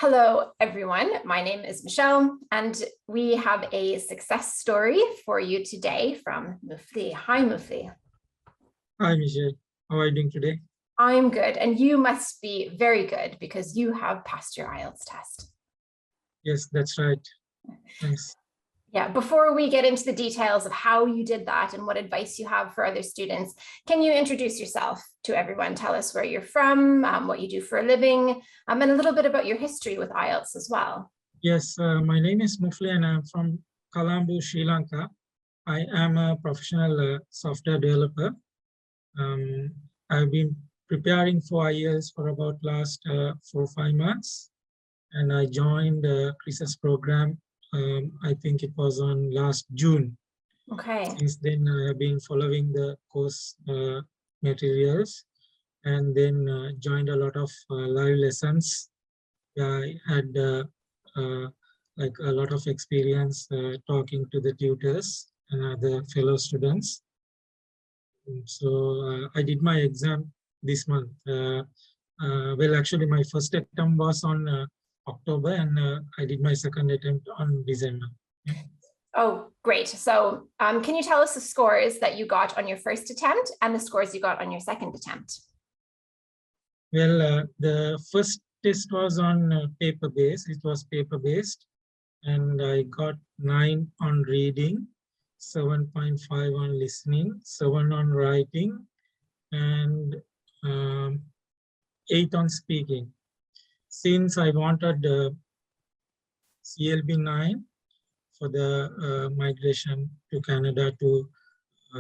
Hello, everyone. My name is Michelle, and we have a success story for you today from Mufleeh. Hi, Mufleeh. Hi, Michelle. How are you doing today? I'm good, and you must be very good because you have passed your IELTS test. Yes, that's right. Thanks. Yeah, before we get into the details of how you did that and what advice you have for other students, can you introduce yourself to everyone? Tell us where you're from, what you do for a living, and a little bit about your history with IELTS as well. Yes, my name is Mufleeh and I'm from Colombo, Sri Lanka. I am a professional software developer. I've been preparing for IELTS for about last 4 or 5 months, and I joined the CRISIS program. I think it was on last June. Okay. Since then, I have been following the course materials and then joined a lot of live lessons. I had like a lot of experience talking to the tutors and other fellow students. So I did my exam this month. Well, actually, my first attempt was on October, and I did my second attempt on December. Yeah. Oh, great. So can you tell us the scores that you got on your first attempt and the scores you got on your second attempt? Well, the first test was on paper-based. It was paper-based, and I got 9 on reading, 7.5 on listening, 7 on writing, and 8 on speaking. Since I wanted CLB 9 for the migration to Canada to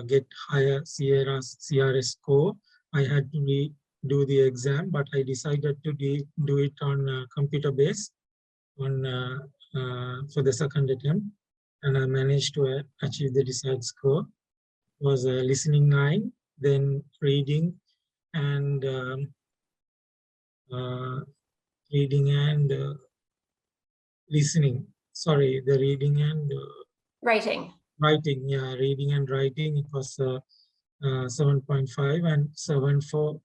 get higher CRS score, I had to do the exam, but I decided to do it on computer-based for the second attempt, and I managed to achieve the desired score. It was listening 9, then reading and listening. Sorry, the reading and Writing. Writing, yeah, reading and writing. It was 7.5 and 7 for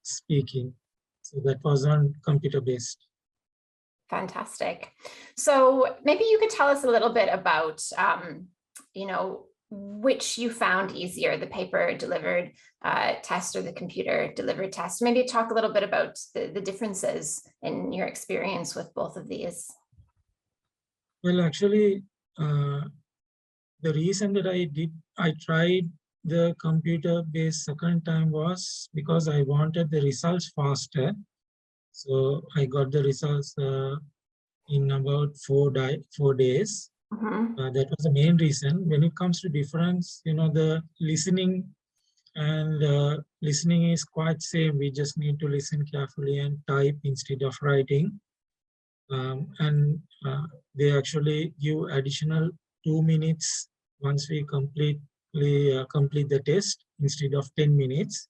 speaking. So that was on computer-based. Fantastic. So maybe you could tell us a little bit about, which you found easier, the paper delivered test or the computer delivered test. Maybe talk a little bit about the differences in your experience with both of these. Well, actually, the reason that I tried the computer-based second time was because I wanted the results faster. So I got the results in about 4 days. Mm-hmm. That was the main reason. When it comes to difference, the listening and listening is quite same. We just need to listen carefully and type instead of writing. And they actually give additional 2 minutes once we complete the test instead of 10 minutes,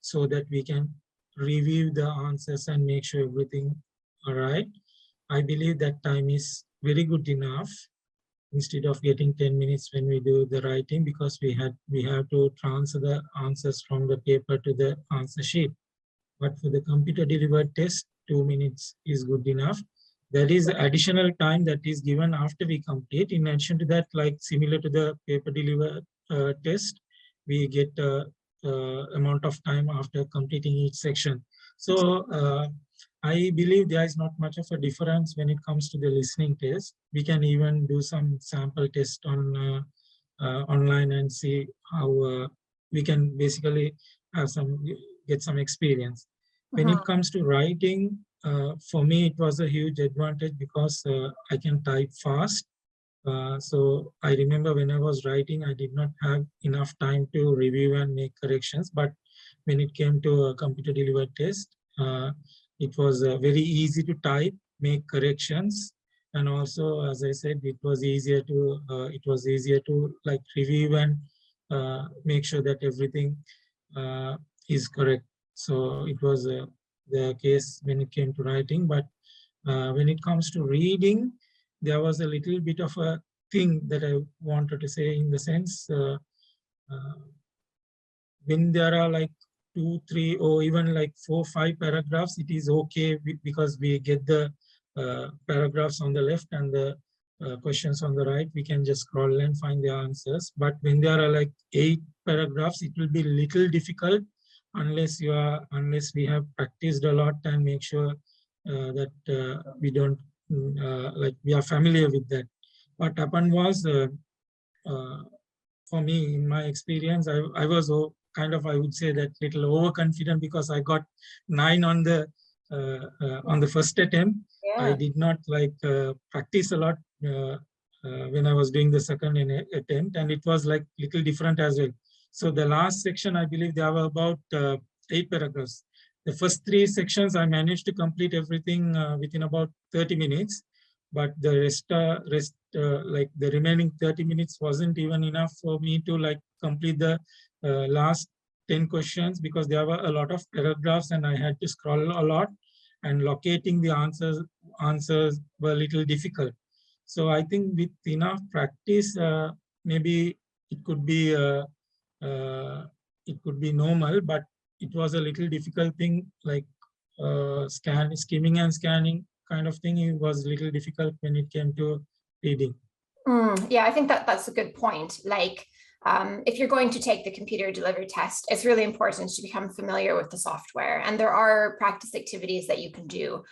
so that we can review the answers and make sure everything all right. I believe that time is very good enough instead of getting 10 minutes when we do the writing, because we have to transfer the answers from the paper to the answer sheet. But for the computer delivered test, 2 minutes is good enough. There is additional time that is given after we complete. In addition to that, like similar to the paper delivered test, we get amount of time after completing each section. So I believe there is not much of a difference when it comes to the listening test. We can even do some sample test on online and see how we can basically get some experience. When it comes to writing, for me, it was a huge advantage because I can type fast. So I remember when I was writing, I did not have enough time to review and make corrections. But when it came to a computer delivered test, it was very easy to type, make corrections, and also, as I said, it was easier to like review and make sure that everything is correct. So it was the case when it came to writing. But when it comes to reading, there was a little bit of a thing that I wanted to say, in the sense when there are like 2, 3, or even like 4, 5 paragraphs, it is okay because we get the paragraphs on the left and the questions on the right. We can just scroll and find the answers. But when there are like 8 paragraphs, it will be little difficult unless we have practiced a lot and make sure that we don't like we are familiar with that. What happened was, for me, in my experience, I was I would say that little overconfident because I got 9 on the first attempt. Yeah. I did not practice a lot when I was doing the second attempt, and it was like little different as well. So the last section, I believe there were about 8 paragraphs. The first 3 sections, I managed to complete everything within about 30 minutes. But the rest, like the remaining 30 minutes wasn't even enough for me to like complete the last 10 questions because there were a lot of paragraphs and I had to scroll a lot, and locating the answers were a little difficult. So I think with enough practice, maybe it could be normal, but it was a little difficult thing, like skimming and scanning kind of thing. It was a little difficult when it came to reading. Yeah, I think that's a good point. Like, if you're going to take the computer delivered test, it's really important to become familiar with the software. And there are practice activities that you can do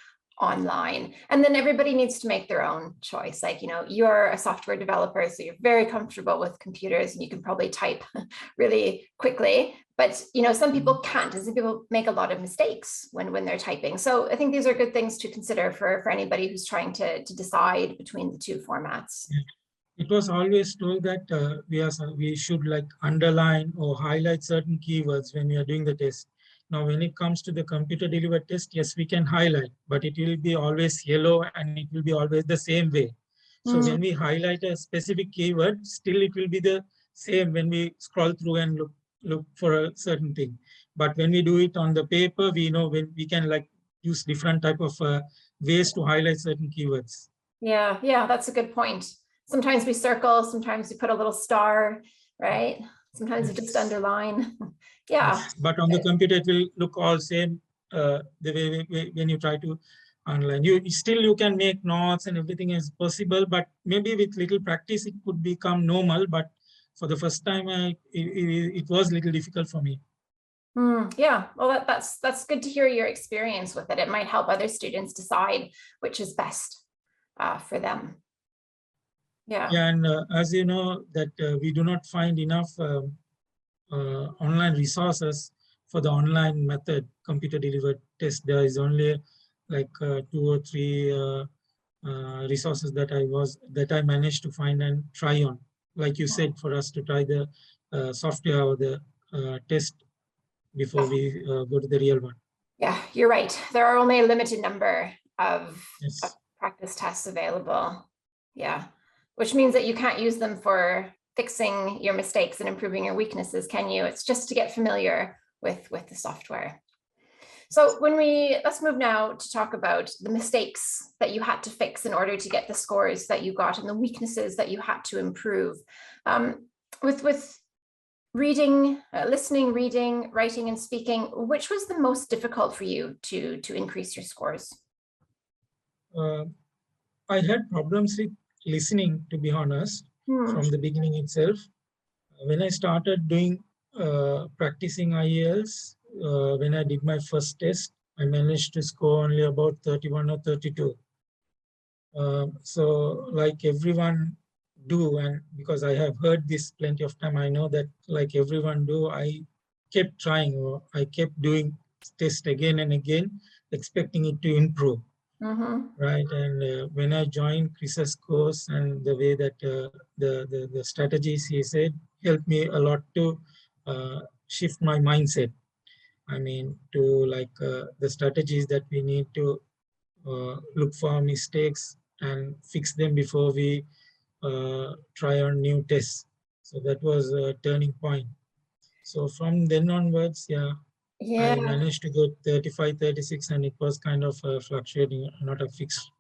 online. And then everybody needs to make their own choice. Like, you know, you're a software developer, so you're very comfortable with computers and you can probably type really quickly. But, you know, some people can't, and some people make a lot of mistakes when they're typing. So I think these are good things to consider for anybody who's trying to decide between the 2 formats. It was always told that we should like underline or highlight certain keywords when we are doing the test. Now, when it comes to the computer delivered test, yes, we can highlight, but it will be always yellow and it will be always the same way. So when we highlight a specific keyword, still it will be the same when we scroll through and look for a certain thing. But when we do it on the paper, we know when we can like use different type of ways to highlight certain keywords. Yeah, that's a good point. Sometimes we circle, sometimes we put a little star, right? Sometimes we just underline. Yeah. Yes. But on the computer, it will look all same the way when you try to online. You can make notes and everything is possible, but maybe with little practice, it could become normal. But for the first time, it was a little difficult for me. Yeah, well, that's good to hear your experience with it. It might help other students decide which is best for them. Yeah. And as you know, that we do not find enough online resources for the online method computer delivered test. There is only like 2 or 3 resources that I managed to find and try on. Like you said, for us to try the software or the test before we go to the real one. Yeah, you're right. There are only a limited number of Yes. practice tests available. Yeah, which means that you can't use them for fixing your mistakes and improving your weaknesses, can you? It's just to get familiar with the software. So let's move now to talk about the mistakes that you had to fix in order to get the scores that you got and the weaknesses that you had to improve. With reading, listening, reading, writing, and speaking, which was the most difficult for you to increase your scores? I had problems with listening, to be honest, from the beginning itself. When I started doing practicing IELTS, when I did my first test, I managed to score only about 31 or 32. So like everyone do, and because I have heard this plenty of time, I know that like everyone do, I kept trying, or I kept doing test again and again, expecting it to improve. Right. And when I joined Chris's course, and the way that the strategies he said helped me a lot to shift my mindset. I mean, to like the strategies that we need to look for mistakes and fix them before we try on new tests. So that was a turning point. So from then onwards, I managed to get 35, 36, and it was kind of fluctuating, not a fixed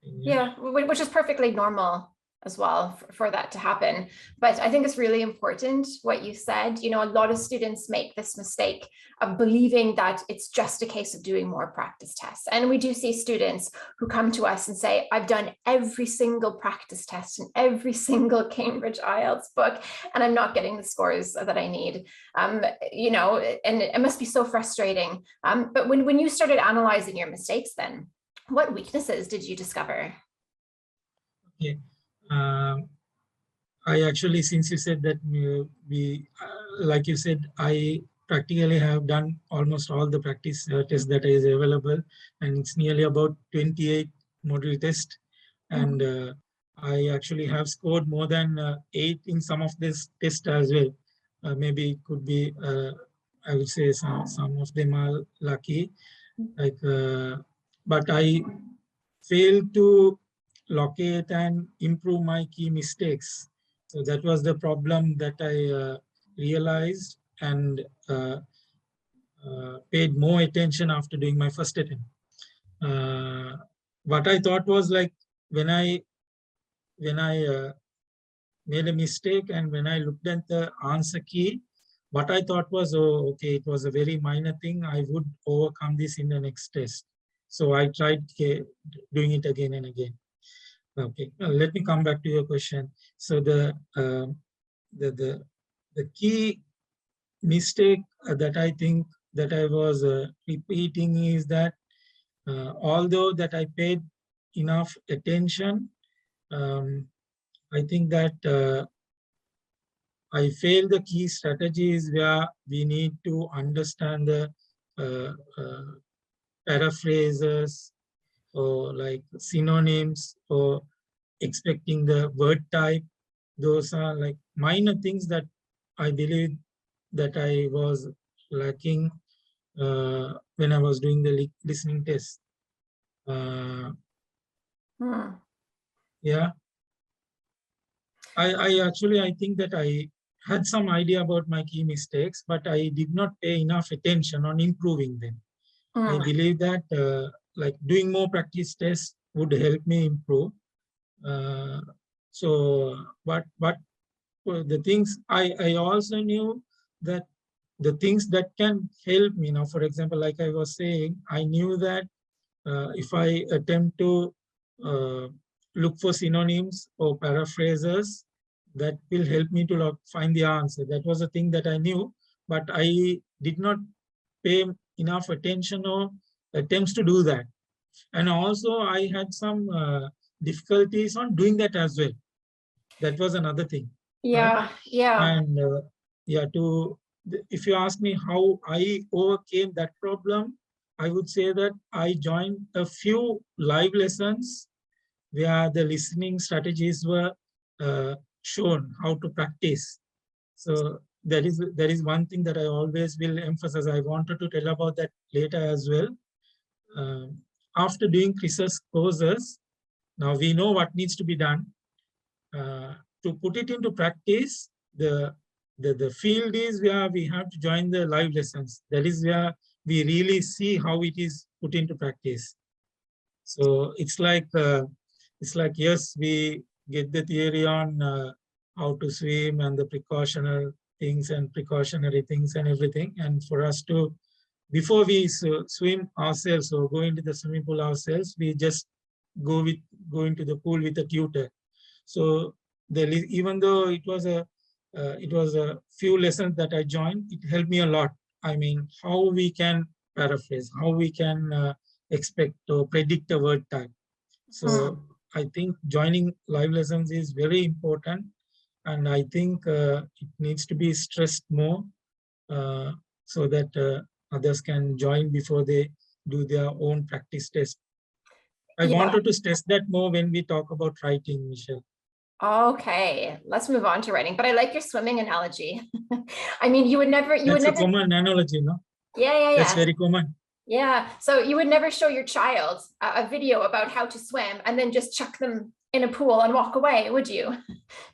thing. Yeah, which is perfectly normal. as well for that to happen. But I think it's really important what you said. You know, a lot of students make this mistake of believing that it's just a case of doing more practice tests. And we do see students who come to us and say, I've done every single practice test in every single Cambridge IELTS book, and I'm not getting the scores that I need. You know, and it must be so frustrating. But when you started analyzing your mistakes then, what weaknesses did you discover? Yeah. I actually, since you said that like you said, I practically have done almost all the practice tests that is available, and it's nearly about 28 module tests. And I actually have scored more than 8 in some of this test as well. Maybe it could be, I would say some of them are lucky, like, but I failed to locate and improve my key mistakes. So that was the problem that I realized and paid more attention after doing my first attempt. What I thought was like when I made a mistake and when I looked at the answer key, what I thought was, oh, okay, it was a very minor thing. I would overcome this in the next test. So I tried doing it again and again. Okay, let me come back to your question. So the key mistake that I think that I was repeating is that although that I paid enough attention, I think that I failed the key strategies where we need to understand the paraphrases or like synonyms or expecting the word type. Those are like minor things that I believe that I was lacking when I was doing the listening test. Yeah. I think that I had some idea about my key mistakes, but I did not pay enough attention on improving them. I believe that like doing more practice tests would help me improve. But the things I also knew that the things that can help me now, for example, like I was saying, I knew that if I attempt to look for synonyms or paraphrases, that will help me to find the answer. That was a thing that I knew, but I did not pay enough attention or attempts to do that. And also I had some difficulties on doing that as well. That was another thing. Yeah, right? yeah. And yeah, if you ask me how I overcame that problem, I would say that I joined a few live lessons where the listening strategies were shown how to practice. So that is one thing that I always will emphasize. I wanted to tell about that later as well. After doing Chris's courses, now we know what needs to be done. To put it into practice, the field is where we have to join the live lessons. That is where we really see how it is put into practice. So it's like yes, we get the theory on how to swim and the precautionary things and everything. And for us to, before we swim ourselves or go into the swimming pool ourselves, we just go into the pool with a tutor. So even though it was a few lessons that I joined, it helped me a lot. I mean, how we can paraphrase, how we can expect or predict a word type. So I think joining live lessons is very important, and I think it needs to be stressed more so that others can join before they do their own practice test. I wanted to stress that more when we talk about writing, Michelle. Okay, let's move on to writing. But I like your swimming analogy. I mean, you would never. That's a common analogy, no? Yeah. That's very common. Yeah. So you would never show your child a video about how to swim and then just chuck them in a pool and walk away, would you?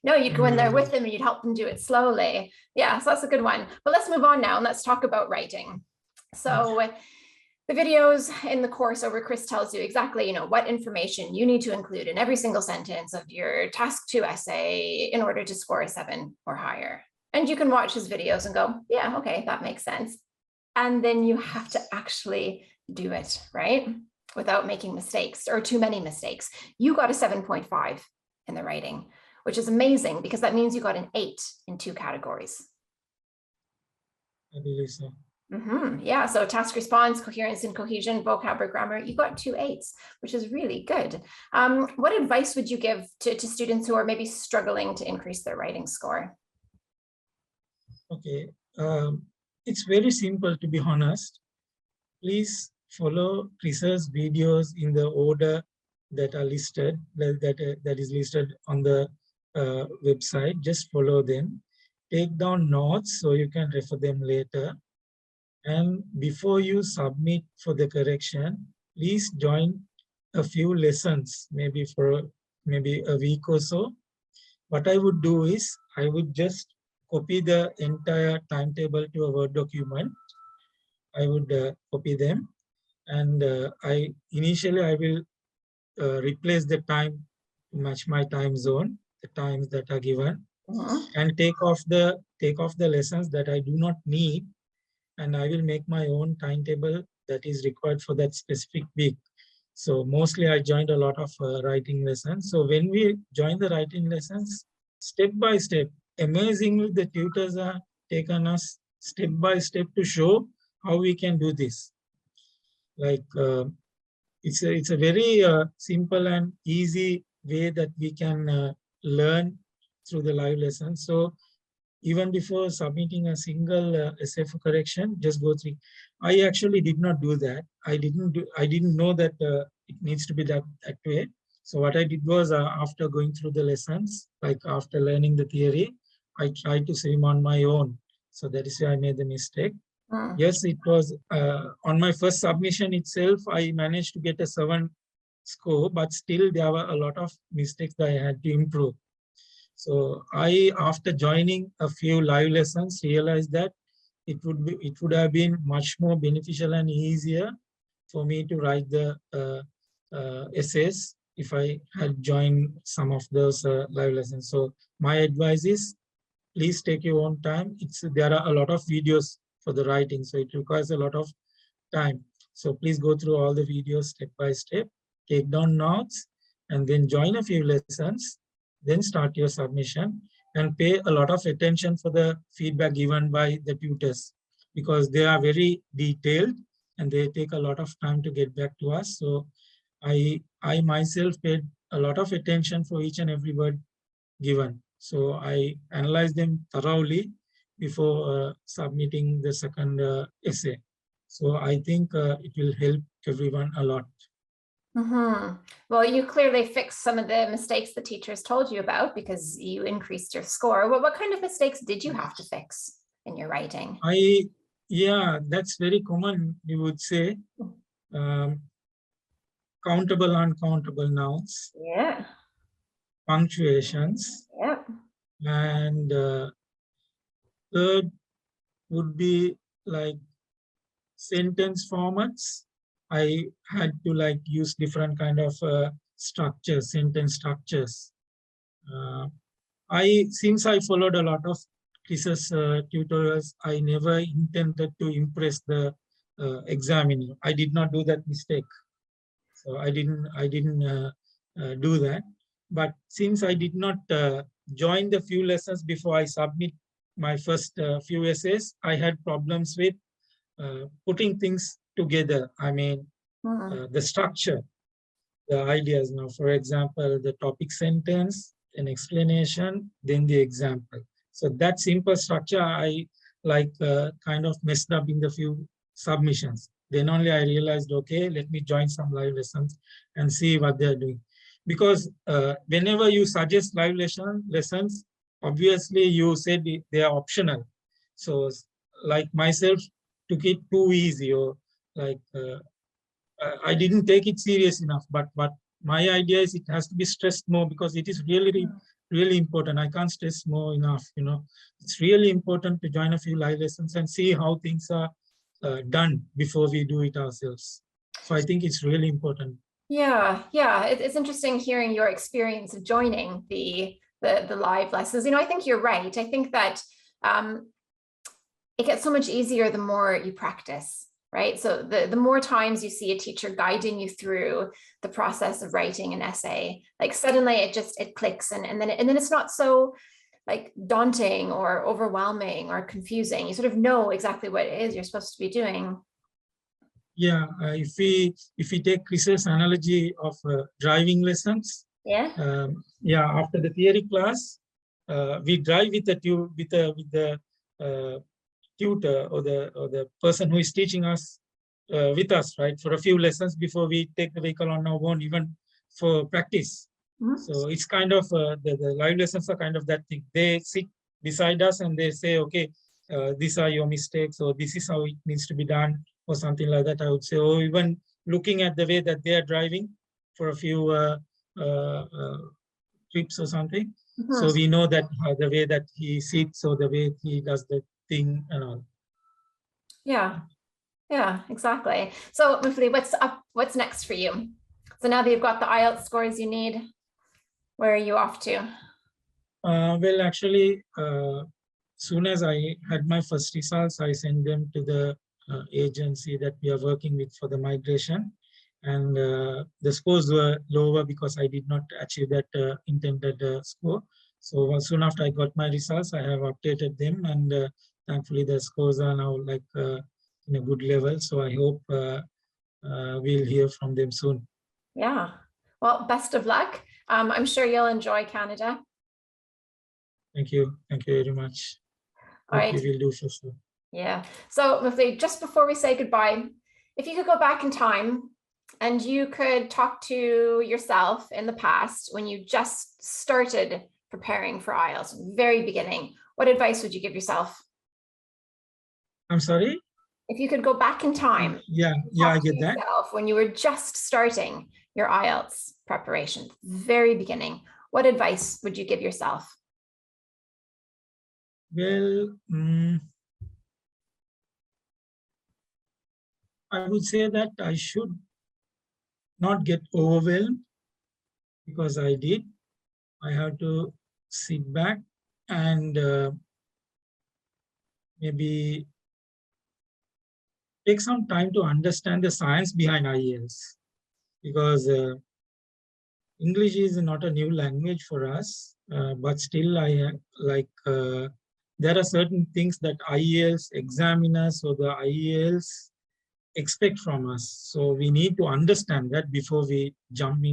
No, you'd go in there with them and you'd help them do it slowly. Yeah, so that's a good one. But let's move on now and let's talk about writing. So The videos in the course over, Chris tells you exactly, what information you need to include in every single sentence of your task 2 essay in order to score a 7 or higher. And you can watch his videos and go, yeah, okay, that makes sense. And then you have to actually do it, right? Without making mistakes or too many mistakes. You got a 7.5 in the writing, which is amazing because that means you got an 8 in 2 categories. I believe so. Yeah, so task response, coherence and cohesion, vocab or grammar, you got 2 8s, which is really good. What advice would you give to students who are maybe struggling to increase their writing score? Okay, it's very simple, to be honest. Please follow Chris's videos in the order that are listed, that is listed on the website. Just follow them. Take down notes so you can refer them later. And before you submit for the correction, please join a few lessons, maybe for a week or so. What I would do is I would just copy the entire timetable to a Word document. I would copy them, and initially I will replace the time to match my time zone, the times that are given, and take off the lessons that I do not need, and I will make my own timetable that is required for that specific week. So mostly I joined a lot of writing lessons. So when we join the writing lessons, step by step, amazingly the tutors are taken us step by step to show how we can do this. Like it's a very simple and easy way that we can learn through the live lessons. So even before submitting a single essay for correction, just go through. I actually did not do that. I didn't know that it needs to be that way. So what I did was after going through the lessons, like after learning the theory, I tried to swim on my own. So that is why I made the mistake. Yes, it was on my first submission itself, I managed to get a 7 score, but still there were a lot of mistakes that I had to improve. So I, after joining a few live lessons, realized that it would have been much more beneficial and easier for me to write the essays if I had joined some of those live lessons. So my advice is, please take your own time. There are a lot of videos for the writing, so it requires a lot of time. So please go through all the videos step by step, take down notes, and then join a few lessons. Then start your submission and pay a lot of attention for the feedback given by the tutors, because they are very detailed and they take a lot of time to get back to us. So I myself paid a lot of attention for each and every word given. So I analyzed them thoroughly before submitting the second essay. So I think it will help everyone a lot. Well, you clearly fixed some of the mistakes the teachers told you about because you increased your score. Well, what kind of mistakes did you have to fix in your writing? Yeah, that's very common, you would say. Countable, uncountable nouns. Yeah. Punctuations. Yeah. And third would be like sentence formats. I had to use different kind of structures, sentence structures. Since I followed a lot of Chris's tutorials, I never intended to impress the examiner. I did not do that mistake. So I didn't do that. But since I did not join the few lessons before I submit my first few essays, I had problems with putting things together. I mean, the structure, the ideas. Now, for example, the topic sentence, an explanation, then the example. So that simple structure, I kind of messed up in the few submissions. Then only I realized, okay, let me join some live lessons and see what they're doing. Because whenever you suggest live lessons, obviously you said they are optional. So like myself took it too easy, or I didn't take it serious enough. But my idea is it has to be stressed more, because it is really important. I can't stress more enough. It's really important to join a few live lessons and see how things are done before we do it ourselves. So I think it's really important. Yeah, it's interesting hearing your experience of joining the live lessons. I think you're right. I think that it gets so much easier the more you practice, right? So the more times you see a teacher guiding you through the process of writing an essay, like suddenly it clicks, and then it's not so like daunting or overwhelming or confusing. You sort of know exactly what it is you're supposed to be doing. Yeah, if we take Chris's analogy of driving lessons, Yeah. Yeah, after the theory class, we drive with the tutor or the person who is teaching us with us, right, for a few lessons before we take the vehicle on our own, even for practice. Mm-hmm. So it's kind of the live lessons are kind of that thing. They sit beside us and they say, okay, these are your mistakes, or this is how it needs to be done, or something like that, I would say. Or even looking at the way that they are driving for a few trips or something. Mm-hmm. So we know that the way that he sits or the way he does the thing and all. Yeah, exactly. So Mufleeh, what's next for you? So now that you've got the IELTS scores you need, where are you off to? Well, actually, soon as I had my first results, I sent them to the agency that we are working with for the migration. And the scores were lower because I did not achieve that intended score. So soon after I got my results, I have updated them, and thankfully the scores are now like in a good level. So I hope we'll hear from them soon. Yeah. Well, best of luck. I'm sure you'll enjoy Canada. Thank you. Thank you very much. All right. You will do for sure. Yeah. So Mufleeh, just before we say goodbye, if you could go back in time and you could talk to yourself in the past when you just started preparing for IELTS, very beginning, what advice would you give yourself? I'm sorry? If you could go back in time, I get that. When you were just starting your IELTS preparation, very beginning, what advice would you give yourself? Well, I would say that I should not get overwhelmed, because I did. I have to sit back and maybe take some time to understand the science behind IELTS, because English is not a new language for us, but still there are certain things that IELTS examiners or the IELTS expect from us. So we need to understand that before we jump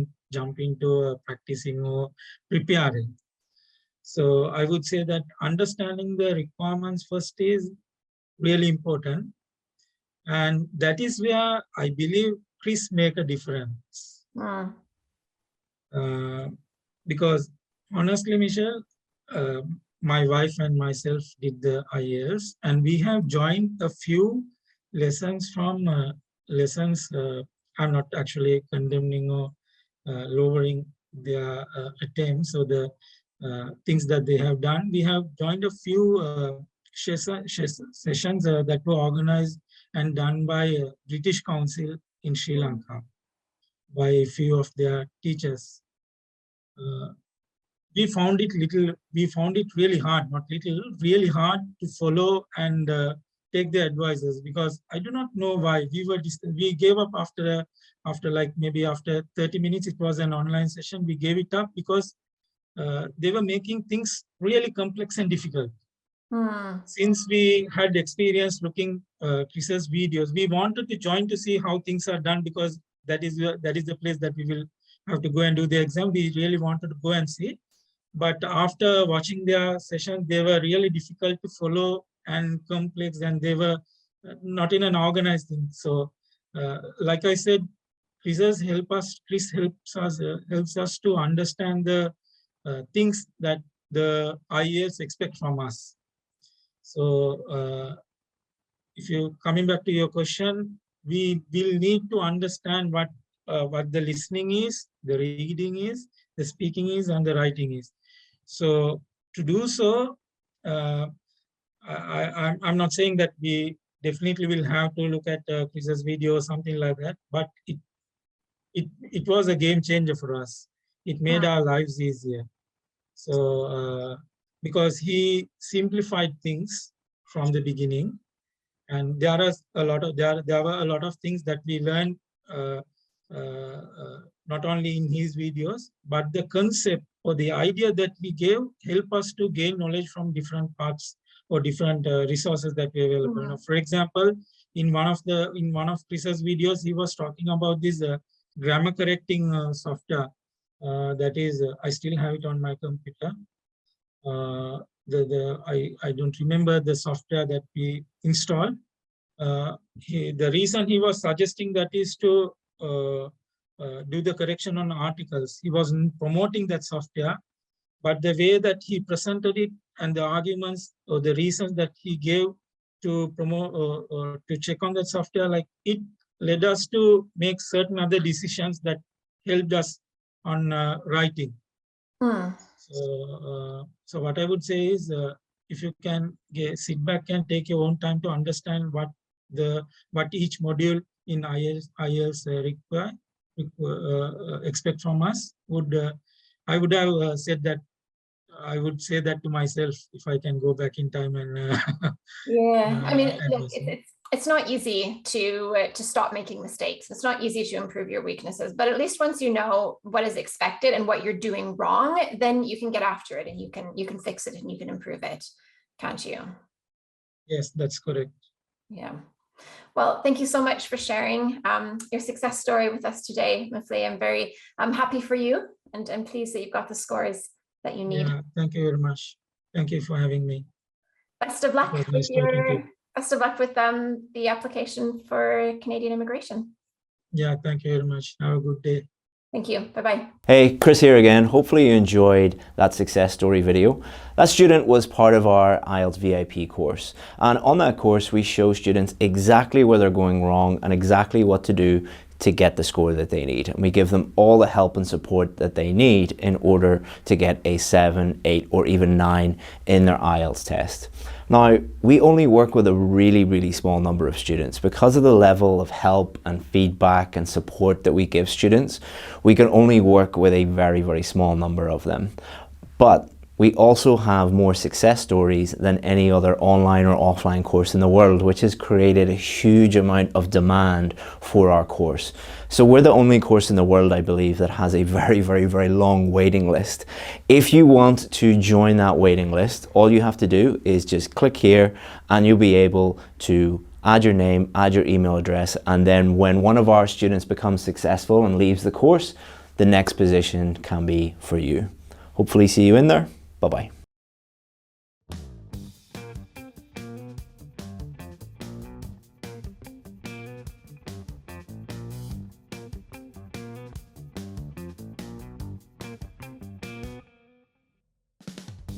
into practicing or preparing. So I would say that understanding the requirements first is really important. And that is where I believe Chris make a difference. Because honestly, Michelle, my wife and myself did the IELTS, and we have joined a few lessons from lessons. I'm not actually condemning or lowering their attempts or the things that they have done. We have joined a few sessions that were organized and done by British Council in Sri Lanka by a few of their teachers. We found it really hard, not little, really hard to follow and take the advices, because I do not know why we gave up after like maybe after 30 minutes. It was an online session. We gave it up because they were making things really complex and difficult. Since we had experience looking Chris's videos, we wanted to join to see how things are done, because that is the place that we will have to go and do the exam. We really wanted to go and see. But after watching their session, they were really difficult to follow and complex, and they were not in an organized thing. So, like I said, Chris helps us to understand the things that the IELTS expect from us. So, if you coming back to your question, we will need to understand what the listening is, the reading is, the speaking is, and the writing is. So to do so, I'm not saying that we definitely will have to look at Chris's video or something like that. But it was a game changer for us. It made our lives easier. So because he simplified things from the beginning, and there were a lot of things that we learned not only in his videos, but the concept or the idea that we gave help us to gain knowledge from different parts or different resources that we available. Now, for example, in one of Chris's videos, he was talking about this grammar correcting software. That is, I still have it on my computer. I don't remember the software that we installed. The reason he was suggesting that is to do the correction on articles. He wasn't promoting that software, but the way that he presented it and the arguments or the reasons that he gave to promote or to check on that software, like it led us to make certain other decisions that helped us on writing. So what I would say is, if you can sit back and take your own time to understand what each module in IELTS expect from us, I would have said that. I would say that to myself if I can go back in time and yeah. I mean, look, it's not easy to stop making mistakes. It's not easy to improve your weaknesses, but at least once you know what is expected and what you're doing wrong, then you can get after it and you can fix it and you can improve it, can't you? Yes, that's correct. Yeah. Well, thank you so much for sharing your success story with us today, Mufleeh. I'm happy for you and pleased that you've got the scores that you need. Yeah, thank you very much. Thank you for having me. Best of luck with the application for Canadian immigration. Yeah, thank you very much. Have a good day. Thank you. Bye-bye. Hey, Chris here again. Hopefully you enjoyed that success story video. That student was part of our IELTS VIP course. And on that course, we show students exactly where they're going wrong and exactly what to do to get the score that they need. And we give them all the help and support that they need in order to get a 7, 8, or even 9 in their IELTS test. Now, we only work with a really, really small number of students. Because of the level of help and feedback and support that we give students, we can only work with a very, very small number of them. But we also have more success stories than any other online or offline course in the world, which has created a huge amount of demand for our course. So we're the only course in the world, I believe, that has a very, very, very long waiting list. If you want to join that waiting list, all you have to do is just click here and you'll be able to add your name, add your email address, and then when one of our students becomes successful and leaves the course, the next position can be for you. Hopefully see you in there. Bye-bye.